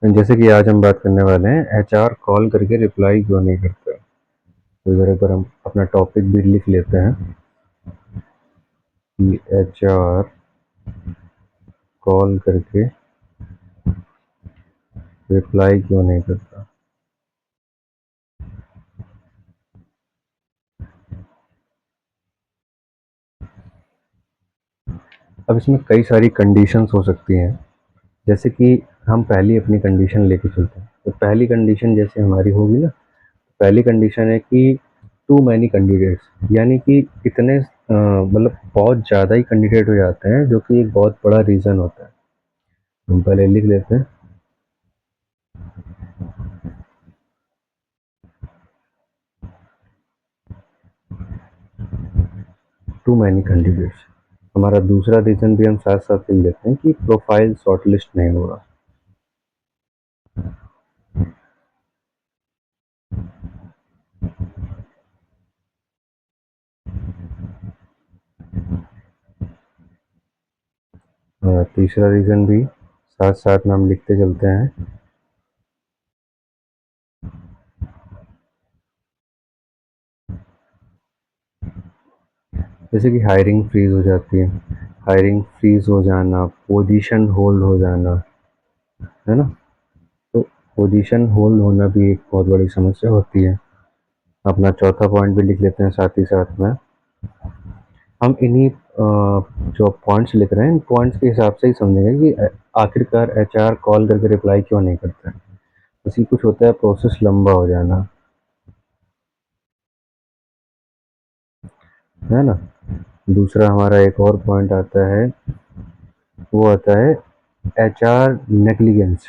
जैसे कि आज हम बात करने वाले हैं एचआर कॉल करके रिप्लाई क्यों नहीं करता। तो इधर एक बार हम अपना टॉपिक भी लिख लेते हैं कि एचआर कॉल करके रिप्लाई क्यों नहीं करता। अब इसमें कई सारी कंडीशंस हो सकती हैं। जैसे कि हम पहली अपनी कंडीशन लेके चलते हैं, तो पहली कंडीशन जैसे हमारी होगी ना, पहली कंडीशन है कि टू मैनी कैंडिडेट्स, यानी कि इतने मतलब बहुत ज़्यादा ही कैंडिडेट हो जाते हैं, जो कि एक बहुत बड़ा रीज़न होता है। हम पहले लिख लेते हैं टू मैनी कैंडिडेट्स। हमारा दूसरा रीज़न भी हम साथ साथ लिख लेते हैं कि प्रोफाइल शॉर्टलिस्ट नहीं होगा। तीसरा रीज़न भी साथ साथ में हम लिखते चलते हैं। जैसे कि हायरिंग फ्रीज हो जाती है, हायरिंग फ्रीज हो जाना, पोजीशन होल्ड हो जाना, है ना। तो पोजीशन होल्ड होना भी एक बहुत बड़ी समस्या होती है। अपना चौथा पॉइंट भी लिख लेते हैं साथ ही साथ में। हम इन्हीं जो पॉइंट्स लिख रहे हैं, इन पॉइंट्स के हिसाब से ही समझेंगे कि आखिरकार एचआर कॉल करके रिप्लाई क्यों नहीं करता है। इसी कुछ होता है प्रोसेस लंबा हो जाना, है ना। दूसरा हमारा एक और पॉइंट आता है, वो आता है एचआर नेग्लिजेंस।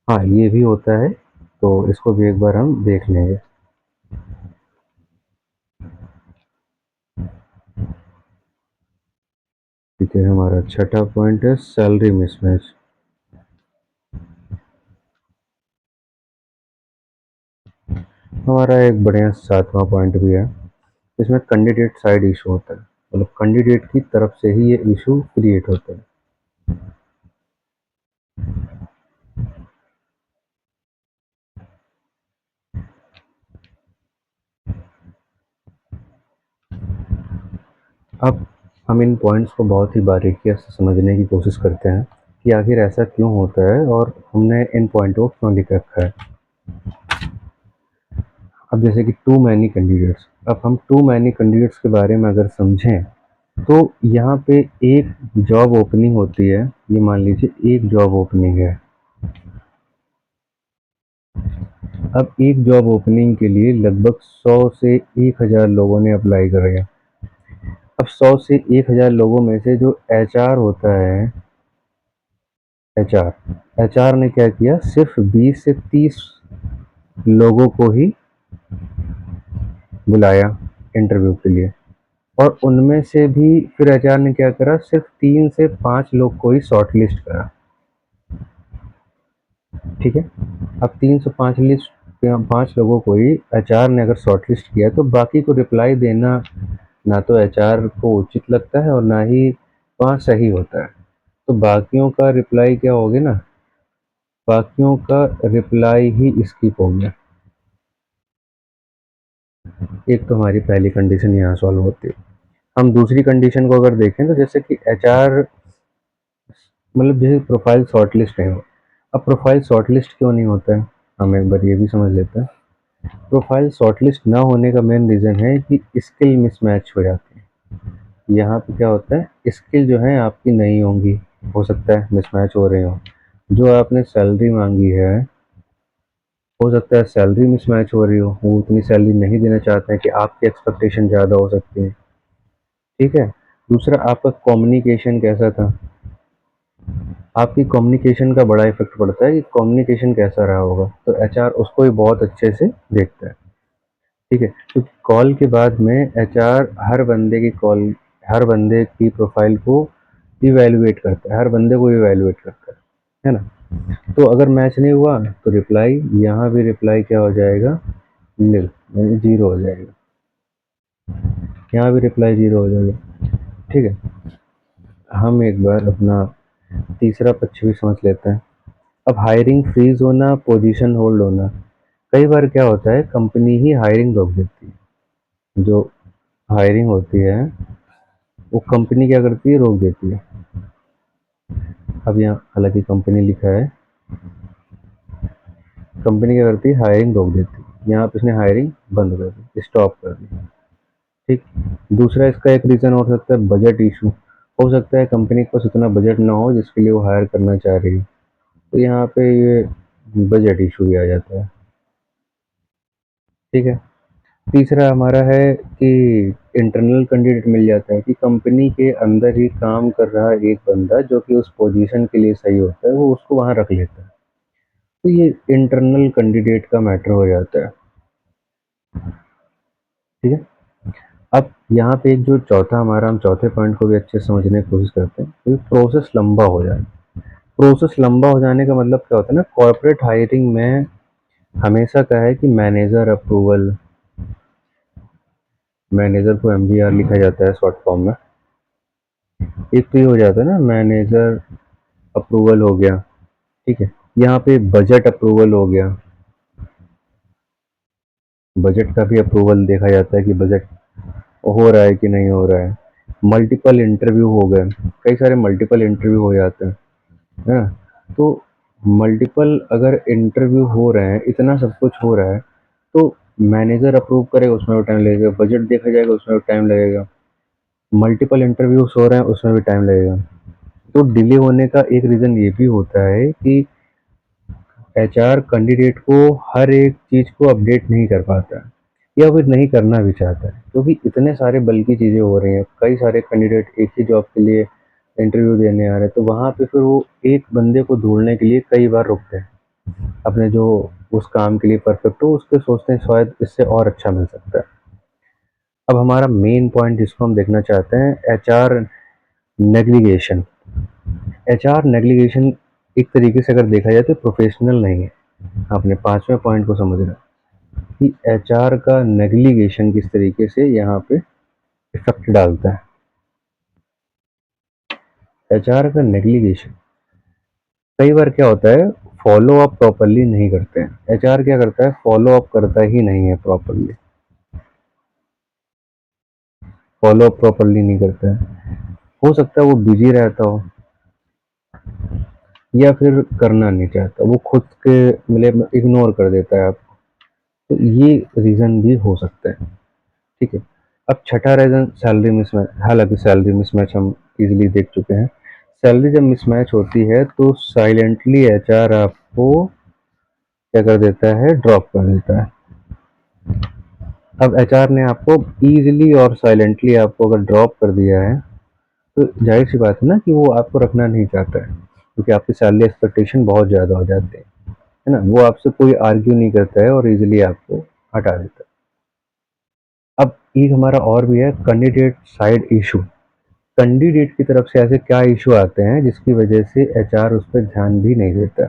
हाँ, ये भी होता है, तो इसको भी एक बार हम देख लेंगे। ठीक है, हमारा छठा पॉइंट है सैलरी मिसमैच। हमारा एक बढ़िया सातवां पॉइंट भी है, इसमें कैंडिडेट साइड इशू होता है, मतलब कैंडिडेट की तरफ से ही ये इशू क्रिएट होता है। अब हम इन पॉइंट्स को बहुत ही बारीकी से समझने की कोशिश करते हैं कि आखिर ऐसा क्यों होता है और हमने इन पॉइंटों को क्यों लिख रखा है। अब जैसे कि टू मैनी कैंडिडेट्स, अब हम टू मैनी कैंडिडेट्स के बारे में अगर समझें, तो यहाँ पे एक जॉब ओपनिंग होती है। ये मान लीजिए एक जॉब ओपनिंग है। अब एक जॉब ओपनिंग के लिए लगभग 100 से 1000 लोगों ने अप्लाई करें। अब 100 से 1000 लोगों में से जो एचआर होता है, एचआर एचआर ने क्या किया, सिर्फ 20 से 30 लोगों को ही बुलाया इंटरव्यू के लिए। और उनमें से भी फिर एचआर ने क्या करा, सिर्फ 3 से 5 लोग को ही शॉर्ट लिस्ट करा। ठीक है। अब 5 लोगों को ही एचआर ने अगर शॉर्ट लिस्ट किया, तो बाकी को रिप्लाई देना ना तो एचआर को उचित लगता है और ना ही वहाँ सही होता है। तो बाकियों का रिप्लाई क्या हो गया ना, बाकियों का रिप्लाई ही स्किप हो गया। एक तो हमारी पहली कंडीशन यहाँ सॉल्व होती है। हम दूसरी कंडीशन को अगर देखें, तो जैसे कि एचआर मतलब जैसे प्रोफाइल शॉर्टलिस्ट नहीं हो। अब प्रोफाइल शॉर्टलिस्ट क्यों नहीं होता है, हम एक बार ये भी समझ लेते हैं। प्रोफाइल शॉर्टलिस्ट ना होने का मेन रीज़न है कि स्किल मिसमैच हो जाती है। यहाँ पे क्या होता है, स्किल जो है आपकी नहीं होंगी, हो सकता है मिसमैच हो रहे हो। जो आपने सैलरी मांगी है, हो सकता है सैलरी मिसमैच हो रही हो, वो उतनी सैलरी नहीं देना चाहते हैं कि आपकी एक्सपेक्टेशन ज़्यादा हो सकती है। ठीक है। दूसरा, आपका कम्युनिकेशन कैसा था, आपकी कम्युनिकेशन का बड़ा इफेक्ट पड़ता है कि कम्युनिकेशन कैसा रहा होगा, तो एचआर उसको भी बहुत अच्छे से देखता है। ठीक है, क्योंकि कॉल के बाद में एचआर हर बंदे की प्रोफाइल को इवेलुएट करता है, हर बंदे को इवेलुएट करता है ना। तो अगर मैच नहीं हुआ, तो रिप्लाई यहाँ भी रिप्लाई क्या हो जाएगा, नील, यानी जीरो हो जाएगा। यहाँ भी रिप्लाई जीरो हो जाएगा। ठीक है। हम एक बार अपना तीसरा पक्ष भी समझ लेते हैं। अब हायरिंग फ्रीज होना, पोजीशन होल्ड होना, कई बार क्या होता है कंपनी ही हायरिंग रोक देती है। जो हायरिंग होती है वो कंपनी क्या करती है, रोक देती है। अब यहाँ हालांकि कंपनी लिखा है, कंपनी क्या करती है, हायरिंग रोक देती है। यहाँ पे इसने हायरिंग बंद कर दी, स्टॉप कर दी। ठीक। दूसरा इसका एक रीज़न हो सकता है बजट इशू। हो सकता है कंपनी के पास उतना बजट ना हो जिसके लिए वो हायर करना चाह रही है, तो यहाँ पे ये बजट इशू भी आ जाता है। ठीक है। तीसरा हमारा है कि इंटरनल कैंडिडेट मिल जाता है, कि कंपनी के अंदर ही काम कर रहा एक बंदा जो कि उस पोजीशन के लिए सही होता है, वो उसको वहाँ रख लेता है। तो ये इंटरनल कैंडिडेट का मैटर हो जाता है। ठीक है। अब यहाँ पे एक जो चौथा हमारा, हम चौथे पॉइंट को भी अच्छे से समझने की कोशिश करते हैं, क्योंकि प्रोसेस लंबा हो जाए। प्रोसेस लंबा हो जाने का मतलब क्या होता है ना, कॉर्पोरेट हायरिंग में हमेशा क्या है कि मैनेजर अप्रूवल, मैनेजर को एमबीआर लिखा जाता है शॉर्ट फॉर्म में। एक तो ये हो जाता है ना, मैनेजर अप्रूवल हो गया। ठीक है। यहाँ पे बजट अप्रूवल हो गया, बजट का भी अप्रूवल देखा जाता है कि बजट हो रहा है कि नहीं हो रहा है। मल्टीपल इंटरव्यू हो गए, कई सारे मल्टीपल इंटरव्यू हो जाते हैं, है ना। तो मल्टीपल अगर इंटरव्यू हो रहे हैं, इतना सब कुछ हो रहा है, तो मैनेजर अप्रूव करेगा उसमें भी टाइम लगेगा, बजट देखा जाएगा उसमें भी टाइम लगेगा, मल्टीपल इंटरव्यूज हो रहे हैं उसमें भी टाइम लगेगा। तो डिले होने का एक रीज़न ये भी होता है कि एचआर कैंडिडेट को हर एक चीज़ को अपडेट नहीं कर पाता है, या फिर नहीं करना भी चाहता है, क्योंकि इतने सारे बल्कि चीज़ें हो रही हैं, कई सारे कैंडिडेट एक ही जॉब के लिए इंटरव्यू देने आ रहे हैं, तो वहाँ पे फिर वो एक बंदे को ढूंढने के लिए कई बार रुकते हैं। अपने जो उस काम के लिए परफेक्ट हो उसके सोचते हैं शायद इससे और अच्छा मिल सकता है। अब हमारा मेन पॉइंट जिसको हम देखना चाहते हैं, एचआर नेग्लिगेशन। एचआर नेग्लिगेशन एक तरीके से अगर देखा जाए तो प्रोफेशनल नहीं है। आपने पांचवें पॉइंट को समझना कि एचआर का नेग्लिगेशन किस तरीके से यहाँ पे इफेक्ट डालता है। एचआर का नेग्लिगेशन, कई बार क्या होता है, फॉलो अप प्रॉपरली नहीं करते हैं। एचआर क्या करता है, फॉलो अप करता ही नहीं है प्रॉपरली, फॉलो अप प्रॉपरली नहीं करता है। हो सकता है वो बिजी रहता हो, या फिर करना नहीं चाहता, वो खुद के मतलब इग्नोर कर देता है आपको। तो ये रीज़न भी हो सकता है। ठीक है। अब छठा रीज़न सैलरी मिसमैच, हालांकि सैलरी मिसमैच हम इजीली देख चुके हैं। सैलरी जब मिसमैच होती है तो साइलेंटली एचआर आपको क्या कर देता है, ड्रॉप कर देता है। अब एचआर ने आपको इजीली और साइलेंटली आपको अगर ड्रॉप कर दिया है, तो जाहिर सी बात है ना कि वो आपको रखना नहीं चाहता है, क्योंकि आपकी सैलरी एक्सपेक्टेशन बहुत ज़्यादा हो जाती है ना। वो आपसे कोई आर्ग्यू नहीं करता है और इजीली आपको हटा देता है। अब एक हमारा और भी है, कैंडिडेट साइड इशू। कैंडिडेट की तरफ से ऐसे क्या इशू आते हैं जिसकी वजह से एचआर उस पर ध्यान भी नहीं देता।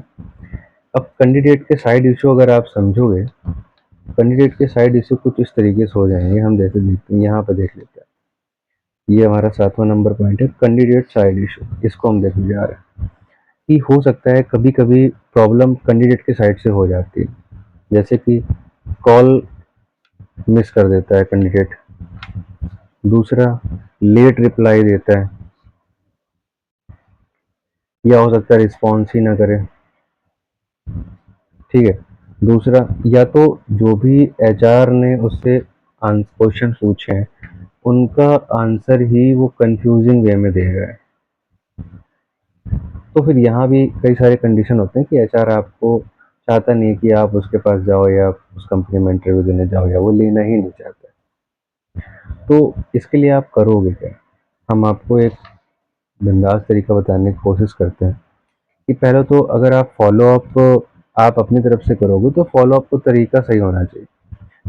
अब कैंडिडेट के साइड इशू अगर आप समझोगे, कैंडिडेट के साइड इशू कुछ इस तरीके से हो जाएंगे, हम जैसे देखते हैं यहाँ पर देख लेते हैं। ये हमारा 7वां नंबर पॉइंट है, कैंडिडेट साइड इशू। इसको हम देखने जा रहे हैं कि हो सकता है कभी कभी प्रॉब्लम कैंडिडेट के साइड से हो जाती है, जैसे कि कॉल मिस कर देता है कैंडिडेट। दूसरा, लेट रिप्लाई देता है, या हो सकता है रिस्पॉन्स ही ना करे। ठीक है। दूसरा, या तो जो भी एचआर ने उससे क्वेश्चन पूछे हैं उनका आंसर ही वो कंफ्यूजिंग वे में दे रहा है। तो फिर यहाँ भी कई सारे कंडीशन होते हैं कि एचआर आपको चाहता नहीं कि आप उसके पास जाओ या उस कंपनी में इंटरव्यू देने जाओ, या वो लेना ही नहीं चाहता। तो इसके लिए आप करोगे क्या, हम आपको एक बिंदास तरीका बताने की कोशिश करते हैं। कि पहले तो अगर आप फॉलो अप आप अपनी तरफ से करोगे तो फॉलो अप का तरीका सही होना चाहिए।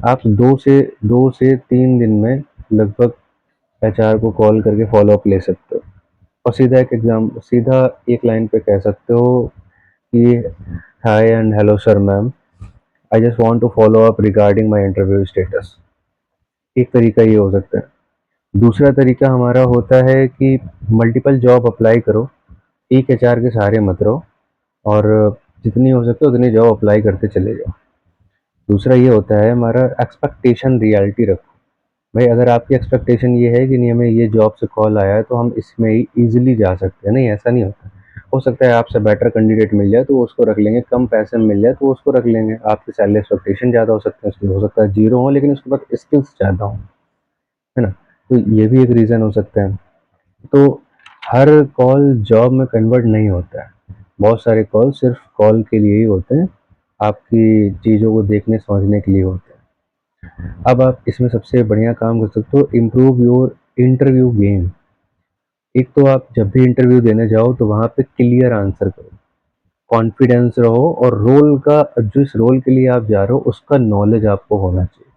आप 2 से 3 दिन में लगभग एचआर को कॉल करके फॉलो अप ले सकते हो, और सीधा एक लाइन पे कह सकते हो कि hi and hello sir ma'am, I just want to follow up regarding my interview status. एक तरीका ये हो सकता है। दूसरा तरीका हमारा होता है कि मल्टीपल जॉब अप्लाई करो, एक एचआर के सहारे मत रहो, और जितनी हो सके उतनी जॉब अप्लाई करते चले जाओ। दूसरा ये होता है हमारा एक्सपेक्टेशन रियलिटी रखो। भाई अगर आपकी एक्सपेक्टेशन ये है कि नहीं हमें ये जॉब से कॉल आया है तो हम इसमें ही ईज़िली जा सकते हैं, नहीं ऐसा नहीं होता। हो सकता है आपसे बेटर कैंडिडेट मिल जाए तो वो उसको रख लेंगे, कम पैसे में मिल जाए तो वो उसको रख लेंगे। आपकी सैलरी एक्सपेक्टेशन ज़्यादा हो सकता है उसकी, हो सकता है ज़ीरो हो लेकिन उसके पास स्किल्स ज़्यादा हों, है ना? तो ये भी एक रीज़न हो सकता है। तो हर कॉल जॉब में कन्वर्ट नहीं होता है। बहुत सारे कॉल सिर्फ़ कॉल के लिए ही होते हैं, आपकी चीज़ों को देखने समझने के लिए होते हैं। अब आप इसमें सबसे बढ़िया काम कर सकते हो, इम्प्रूव योर इंटरव्यू गेम। एक तो आप जब भी इंटरव्यू देने जाओ तो वहाँ पे क्लियर आंसर करो, कॉन्फिडेंस रहो और रोल का, जिस रोल के लिए आप जा रहे हो उसका नॉलेज आपको होना चाहिए।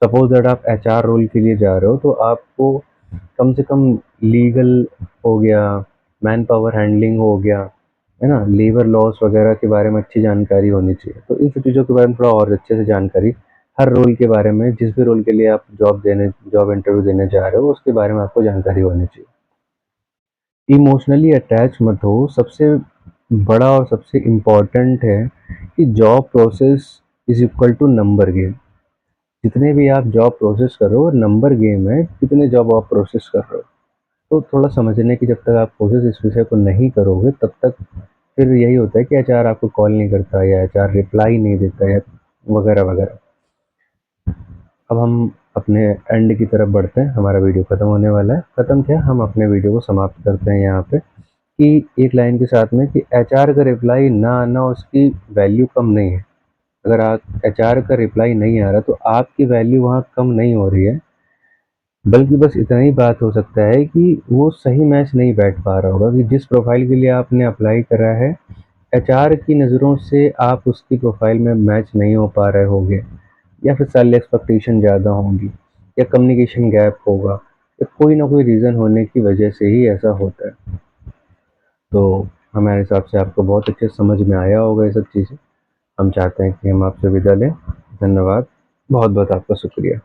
सपोज दैट आप एचआर रोल के लिए जा रहे हो तो आपको कम से कम लीगल हो गया, मैन पावर हैंडलिंग हो गया, है ना, लेबर लॉस वगैरह के बारे में अच्छी जानकारी होनी चाहिए। तो इन सब चीज़ों के बारे में थोड़ा और अच्छे से जानकारी, हर रोल के बारे में, जिस भी रोल के लिए आप जॉब इंटरव्यू देने जा रहे हो उसके बारे में आपको जानकारी होनी चाहिए। इमोशनली अटैच मत हो। सबसे बड़ा और सबसे इम्पोर्टेंट है कि job process is equal to number game. जितने भी आप जॉब प्रोसेस कर रहे हो नंबर गेम है, कितने जॉब आप प्रोसेस कर रहे हो। तो थोड़ा समझने की, जब तक आप कोशिश इस विषय को नहीं करोगे तब तक फिर यही होता है कि एचआर आपको कॉल नहीं करता या एचआर रिप्लाई नहीं देता है वगैरह वगैरह। अब हम अपने एंड की तरफ बढ़ते हैं, हमारा वीडियो ख़त्म होने वाला है। ख़त्म क्या, हम अपने वीडियो को समाप्त करते हैं यहाँ पे कि एक लाइन के साथ में कि एचआर का रिप्लाई ना आना उसकी वैल्यू कम नहीं है। अगर आप एचआर का रिप्लाई नहीं आ रहा तो आपकी वैल्यू वहाँ कम नहीं हो रही है, बल्कि बस इतना ही बात हो सकता है कि वो सही मैच नहीं बैठ पा रहा होगा कि जिस प्रोफाइल के लिए आपने अप्लाई करा है, एचआर की नज़रों से आप उसकी प्रोफाइल में मैच नहीं हो पा रहे होंगे, या फिर सैलरी एक्सपेक्टेशन ज़्यादा होंगी, या कम्युनिकेशन गैप होगा, या कोई ना कोई रीज़न होने की वजह से ही ऐसा होता है। तो हमारे हिसाब से आपको बहुत अच्छे समझ में आया होगा ये सब चीज़ें। हम चाहते हैं कि हम आपसे विदा लें। धन्यवाद, बहुत बहुत आपका शुक्रिया।